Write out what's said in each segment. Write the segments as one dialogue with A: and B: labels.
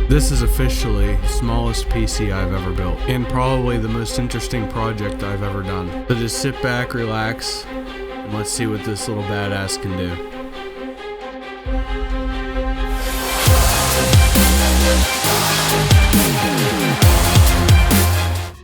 A: This is officially the smallest PC I've ever built, and probably the most interesting project I've ever done. So just sit back, relax, and let's see what this little badass can do.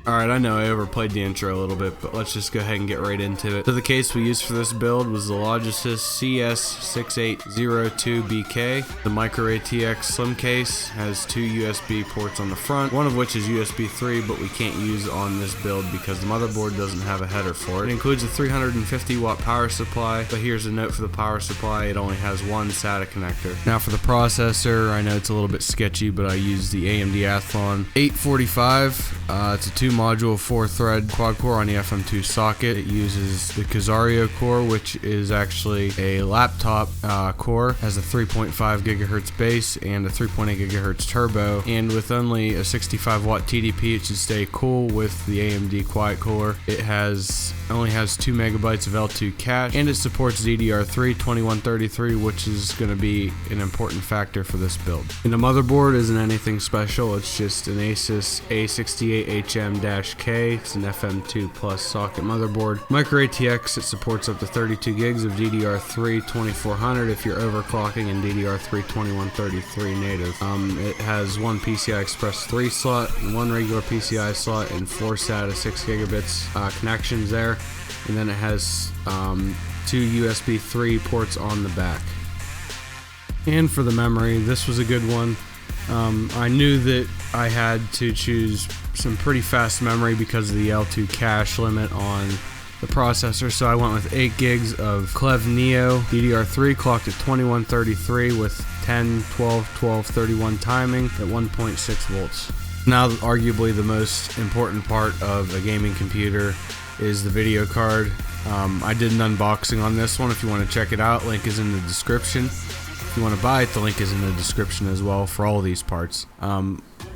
A: Alright, I know I overplayed the intro a little bit, but let's just go ahead and get right into it. So the case we used for this build was the Logitech CS6802BK. The micro ATX slim case has two USB ports on the front, one of which is USB 3, but we can't use on this build because the motherboard doesn't have a header for it. It includes a 350 watt power supply, but here's a note for the power supply, it only has one SATA connector. Now for the processor, I know it's a little bit sketchy, but I use the Amd Athlon 845. It's a 2-module 4-thread quad-core on the FM2 socket. It uses the Casario core, which is actually a laptop core. Has a 3.5 gigahertz base and a 3.8 gigahertz turbo. And with only a 65 watt TDP, it should stay cool with the AMD Quiet Cooler. It only has 2 megabytes of L2 cache, and it supports DDR3 2133, which is going to be an important factor for this build. And the motherboard isn't anything special. It's just an Asus A68HM-K. It's an FM2 Plus socket motherboard. Micro ATX, it supports up to 32 gigs of DDR3 2400 if you're overclocking, and DDR3 2133 native. It has one PCI Express 3 slot, one regular PCI slot, and 4 SATA 6 gigabits connections there. And then it has 2 USB 3 ports on the back. And for the memory, this was a good one. I knew that I had to choose some pretty fast memory because of the L2 cache limit on the processor, so I went with 8 gigs of klevv Neo DDR3 clocked at 2133 with 10, 12, 12, 31 timing at 1.6 volts. Now, arguably the most important part of a gaming computer is the video card. I did an unboxing on this one. If you want to check it out, link is in the description. If you want to buy it, the link is in the description as well for all of these parts.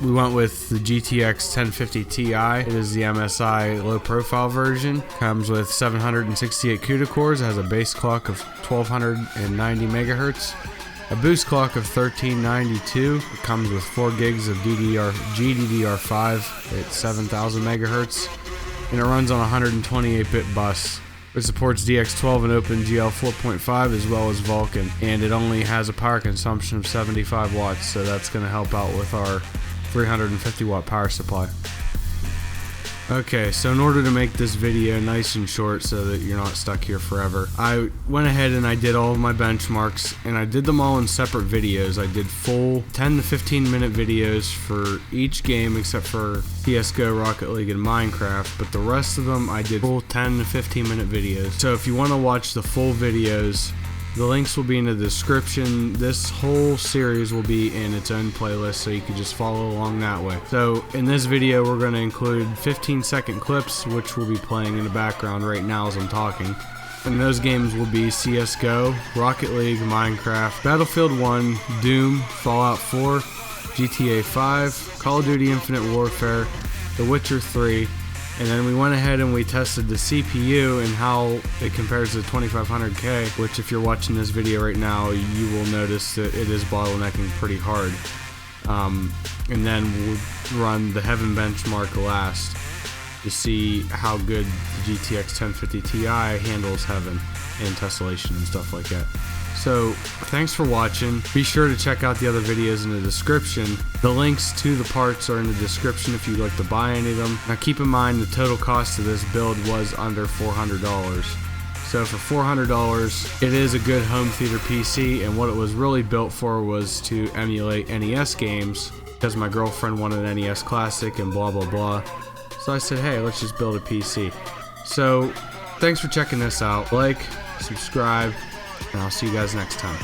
A: We went with the GTX 1050ti. It is the MSI low profile version. Comes with 768 CUDA cores. It has a base clock of 1290 megahertz. A boost clock of 1392. It comes with 4 gigs of GDDR5 at 7000 megahertz. And it runs on a 128-bit bus. It supports DX12 and OpenGL 4.5 as well as Vulkan, and it only has a power consumption of 75 watts, so that's going to help out with our 350 watt power supply. Okay, so in order to make this video nice and short so that you're not stuck here forever, I went ahead and I did all of my benchmarks, and I did them all in separate videos. I did full 10 to 15 minute videos for each game except for CSGO, Rocket League, and Minecraft, but the rest of them I did full 10 to 15 minute videos. So if you want to watch the full videos, the links will be in the description. This whole series will be in its own playlist, so you can just follow along that way. So in this video, we're going to include 15-second clips, which will be playing in the background right now as I'm talking. And those games will be CSGO, Rocket League, Minecraft, Battlefield 1, Doom, Fallout 4, GTA 5, Call of Duty Infinite Warfare, The Witcher 3, and then we went ahead and we tested the CPU and how it compares to the 2500K, which if you're watching this video right now, you will notice that it is bottlenecking pretty hard. And then we'll run the Heaven benchmark last to see how good the GTX 1050ti handles Heaven and tessellation and stuff like that. So, thanks for watching. Be sure to check out the other videos in the description. The links to the parts are in the description if you'd like to buy any of them. Now keep in mind the total cost of this build was under $400. So for $400, it is a good home theater PC, and what it was really built for was to emulate NES games, because my girlfriend wanted an NES Classic and blah blah blah. So I said, hey, let's just build a PC. So, thanks for checking this out. Like, subscribe, and I'll see you guys next time.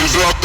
B: Drop.